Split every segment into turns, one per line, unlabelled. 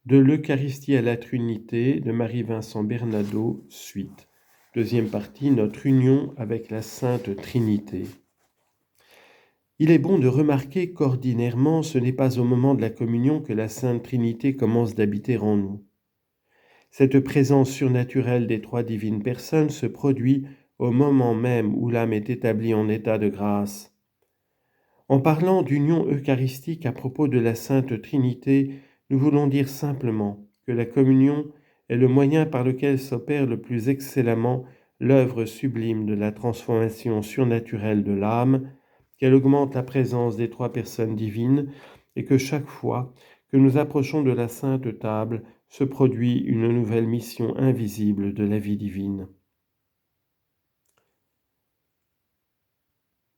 De l'Eucharistie à la Trinité de Marie-Vincent Bernado, suite. Deuxième partie, notre union avec la Sainte Trinité. Il est bon de remarquer qu'ordinairement, ce n'est pas au moment de la communion que la Sainte Trinité commence d'habiter en nous. Cette présence surnaturelle des trois divines personnes se produit au moment même où l'âme est établie en état de grâce. En parlant d'union eucharistique à propos de la Sainte Trinité, nous voulons dire simplement que la communion est le moyen par lequel s'opère le plus excellemment l'œuvre sublime de la transformation surnaturelle de l'âme, qu'elle augmente la présence des trois personnes divines et que chaque fois que nous approchons de la Sainte Table se produit une nouvelle mission invisible de la vie divine.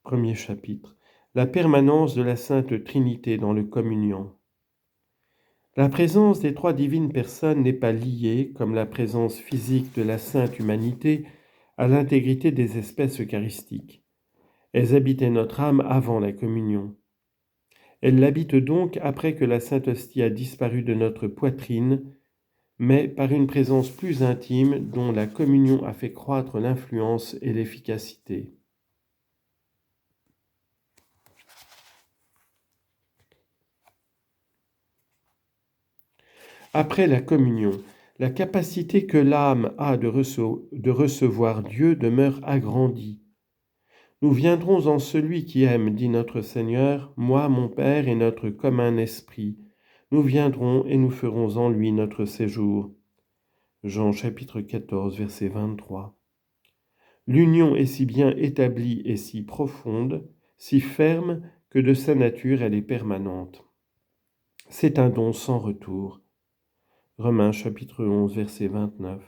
Premier chapitre. La permanence de la Sainte Trinité dans le communion. La présence des trois divines personnes n'est pas liée, comme la présence physique de la Sainte Humanité, à l'intégrité des espèces eucharistiques. Elles habitaient notre âme avant la communion. Elles l'habitent donc après que la Sainte Hostie a disparu de notre poitrine, mais par une présence plus intime dont la communion a fait croître l'influence et l'efficacité. Après la communion, la capacité que l'âme a de recevoir Dieu demeure agrandie. Nous viendrons en celui qui aime, dit notre Seigneur, moi, mon Père et notre commun esprit. Nous viendrons et nous ferons en lui notre séjour. Jean chapitre 14, verset 23. L'union est si bien établie et si profonde, si ferme, que de sa nature elle est permanente. C'est un don sans retour. Romains chapitre 11, verset 29.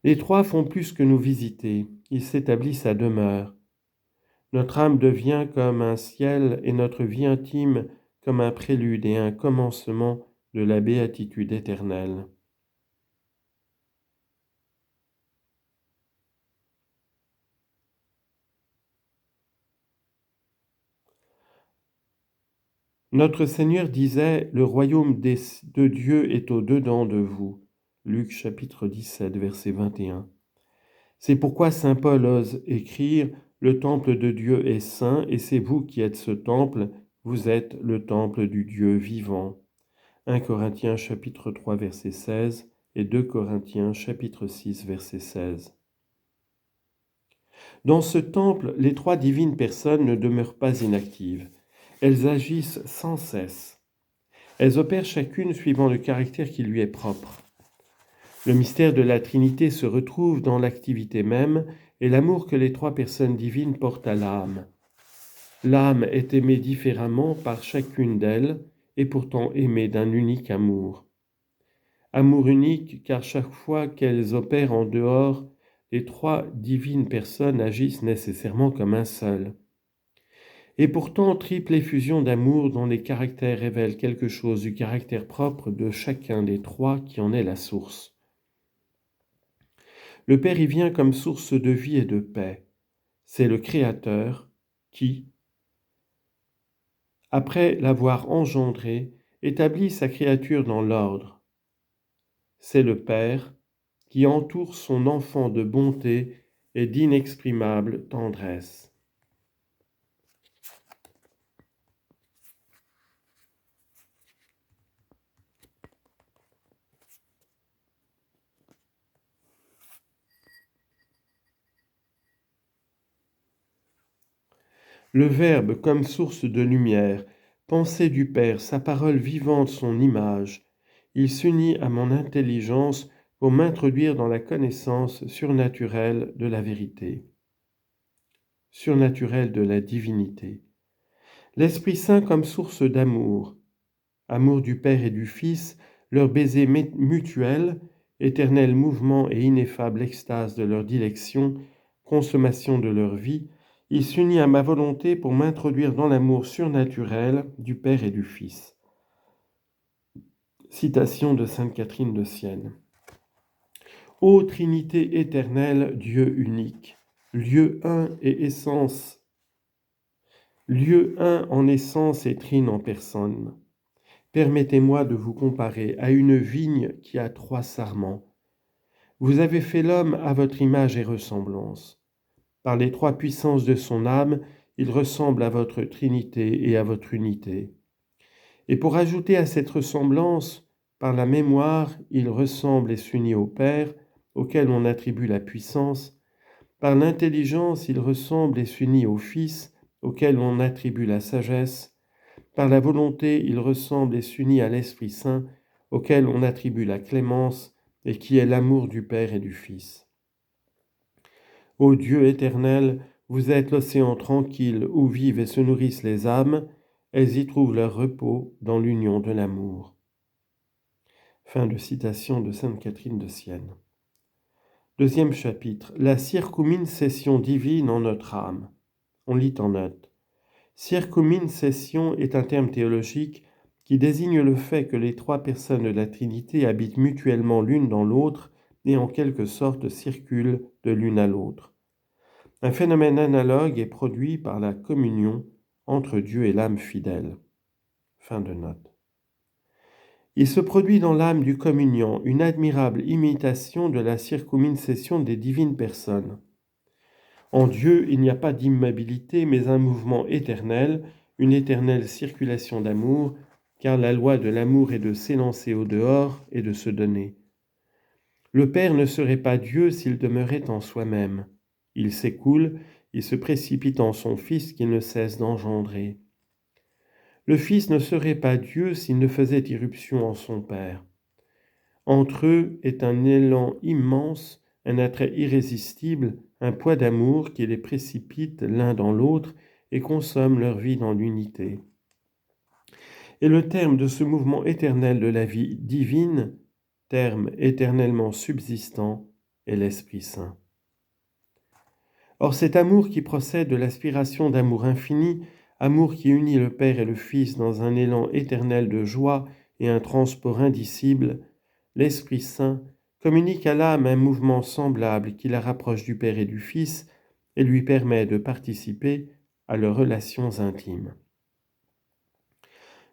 Les trois font plus que nous visiter, ils s'établissent à demeure. Notre âme devient comme un ciel et notre vie intime comme un prélude et un commencement de la béatitude éternelle. Notre Seigneur disait, le royaume de Dieu est au-dedans de vous. Luc chapitre 17, verset 21. C'est pourquoi saint Paul ose écrire, le temple de Dieu est saint et c'est vous qui êtes ce temple, vous êtes le temple du Dieu vivant. 1 Corinthiens chapitre 3, verset 16 et 2 Corinthiens chapitre 6, verset 16. Dans ce temple, les trois divines personnes ne demeurent pas inactives. Elles agissent sans cesse. Elles opèrent chacune suivant le caractère qui lui est propre. Le mystère de la Trinité se retrouve dans l'activité même et l'amour que les trois personnes divines portent à l'âme. L'âme est aimée différemment par chacune d'elles et pourtant aimée d'un unique amour. Amour unique car chaque fois qu'elles opèrent en dehors, les trois divines personnes agissent nécessairement comme un seul. Et pourtant, triple effusion d'amour dont les caractères révèlent quelque chose du caractère propre de chacun des trois qui en est la source. Le Père y vient comme source de vie et de paix. C'est le Créateur qui, après l'avoir engendré, établit sa créature dans l'ordre. C'est le Père qui entoure son enfant de bonté et d'inexprimable tendresse. Le Verbe comme source de lumière, pensée du Père, sa parole vivante, son image, il s'unit à mon intelligence pour m'introduire dans la connaissance surnaturelle de la vérité, surnaturelle de la divinité. L'Esprit Saint comme source d'amour, amour du Père et du Fils, leur baiser mutuel, éternel mouvement et ineffable extase de leur dilection, consommation de leur vie, il s'unit à ma volonté pour m'introduire dans l'amour surnaturel du Père et du Fils. Citation de sainte Catherine de Sienne. Ô Trinité éternelle, Dieu unique, lieu un et essence, lieu un en essence et trine en personne, Permettez-moi de vous comparer à une vigne qui a 3 sarments. Vous avez fait l'homme à votre image et ressemblance. Par les 3 puissances de son âme, il ressemble à votre Trinité et à votre unité. Et pour ajouter à cette ressemblance, par la mémoire, il ressemble et s'unit au Père, auquel on attribue la puissance. Par l'intelligence, il ressemble et s'unit au Fils, auquel on attribue la sagesse. Par la volonté, il ressemble et s'unit à l'Esprit Saint, auquel on attribue la clémence, et qui est l'amour du Père et du Fils. Ô Dieu éternel, vous êtes l'océan tranquille où vivent et se nourrissent les âmes, elles y trouvent leur repos dans l'union de l'amour. Fin de citation de sainte Catherine de Sienne. Deuxième chapitre, la circumcision divine en notre âme. On lit en note. Circumcision est un terme théologique qui désigne le fait que les 3 personnes de la Trinité habitent mutuellement l'une dans l'autre et en quelque sorte circulent de l'une à l'autre. Un phénomène analogue est produit par la communion entre Dieu et l'âme fidèle. Fin de note. Il se produit dans l'âme du communiant une admirable imitation de la circumcision des divines personnes. En Dieu, il n'y a pas d'immobilité, mais un mouvement éternel, une éternelle circulation d'amour, car la loi de l'amour est de s'élancer au dehors et de se donner. Le Père ne serait pas Dieu s'il demeurait en soi-même. Il s'écoule, il se précipite en son Fils qu'il ne cesse d'engendrer. Le Fils ne serait pas Dieu s'il ne faisait irruption en son Père. Entre eux est un élan immense, un attrait irrésistible, un poids d'amour qui les précipite l'un dans l'autre et consomme leur vie dans l'unité. Et le terme de ce mouvement éternel de la vie divine, terme éternellement subsistant, est l'Esprit Saint. Or cet amour qui procède de l'aspiration d'amour infini, amour qui unit le Père et le Fils dans un élan éternel de joie et un transport indicible, l'Esprit Saint communique à l'âme un mouvement semblable qui la rapproche du Père et du Fils et lui permet de participer à leurs relations intimes.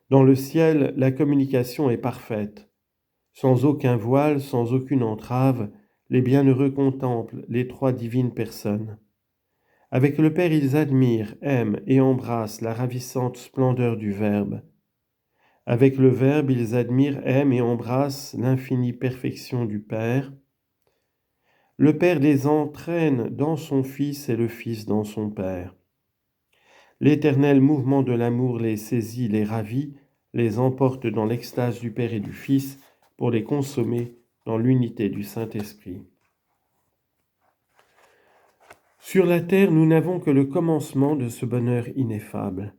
Dans le ciel, la communication est parfaite. Sans aucun voile, sans aucune entrave, les bienheureux contemplent les 3 divines personnes. Avec le Père, ils admirent, aiment et embrassent la ravissante splendeur du Verbe. Avec le Verbe, ils admirent, aiment et embrassent l'infinie perfection du Père. Le Père les entraîne dans son Fils et le Fils dans son Père. L'éternel mouvement de l'amour les saisit, les ravit, les emporte dans l'extase du Père et du Fils pour les consommer dans l'unité du Saint-Esprit. Sur la terre, nous n'avons que le commencement de ce bonheur ineffable.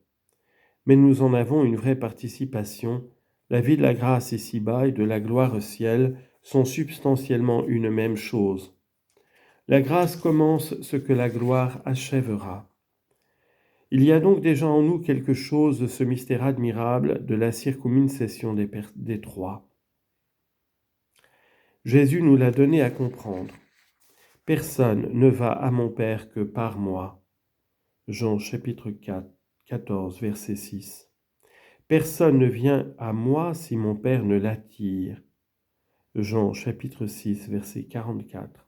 Mais nous en avons une vraie participation. La vie de la grâce ici-bas et de la gloire au ciel sont substantiellement une même chose. La grâce commence ce que la gloire achèvera. Il y a donc déjà en nous quelque chose de ce mystère admirable de la circumcision des 3. Jésus nous l'a donné à comprendre. Personne ne va à mon Père que par moi. Jean chapitre 4, 14, verset 6. Personne ne vient à moi si mon Père ne l'attire. Jean chapitre 6, verset 44.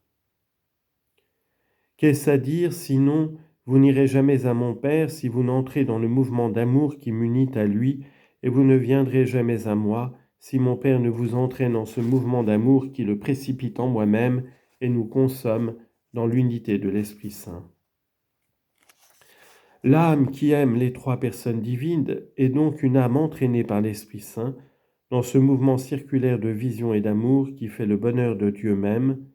Qu'est-ce à dire sinon, vous n'irez jamais à mon Père si vous n'entrez dans le mouvement d'amour qui m'unit à lui, et vous ne viendrez jamais à moi si mon Père ne vous entraîne dans ce mouvement d'amour qui le précipite en moi-même et nous consomme dans l'unité de l'Esprit Saint. L'âme qui aime les 3 personnes divines est donc une âme entraînée par l'Esprit Saint dans ce mouvement circulaire de vision et d'amour qui fait le bonheur de Dieu même,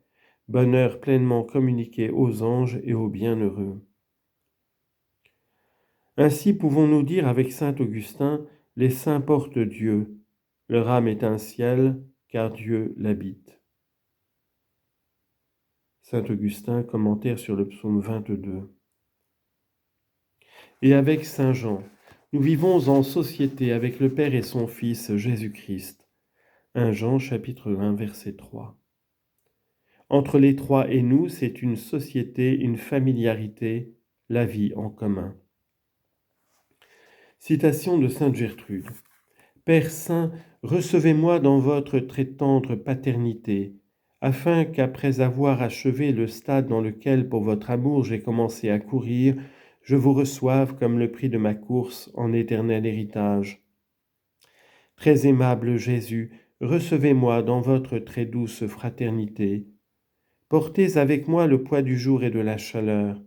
bonheur pleinement communiqué aux anges et aux bienheureux. Ainsi pouvons-nous dire avec saint Augustin, les saints portent Dieu, leur âme est un ciel, car Dieu l'habite. Saint Augustin, commentaire sur le psaume 22. Et avec saint Jean, nous vivons en société avec le Père et son Fils Jésus-Christ. 1 Jean chapitre 1 verset 3. Entre les 3 et nous, c'est une société, une familiarité, la vie en commun. Citation de sainte Gertrude. Père Saint, recevez-moi dans votre très tendre paternité, afin qu'après avoir achevé le stade dans lequel pour votre amour j'ai commencé à courir, je vous reçoive comme le prix de ma course en éternel héritage. Très aimable Jésus, recevez-moi dans votre très douce fraternité. Portez avec moi le poids du jour et de la chaleur.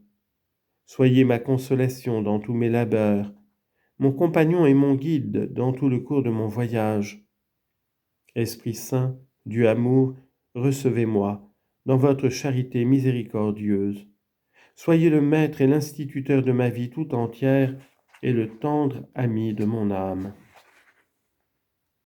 Soyez ma consolation dans tous mes labeurs, mon compagnon et mon guide dans tout le cours de mon voyage. Esprit Saint, Dieu amour, recevez-moi dans votre charité miséricordieuse. Soyez le maître et l'instituteur de ma vie tout entière et le tendre ami de mon âme.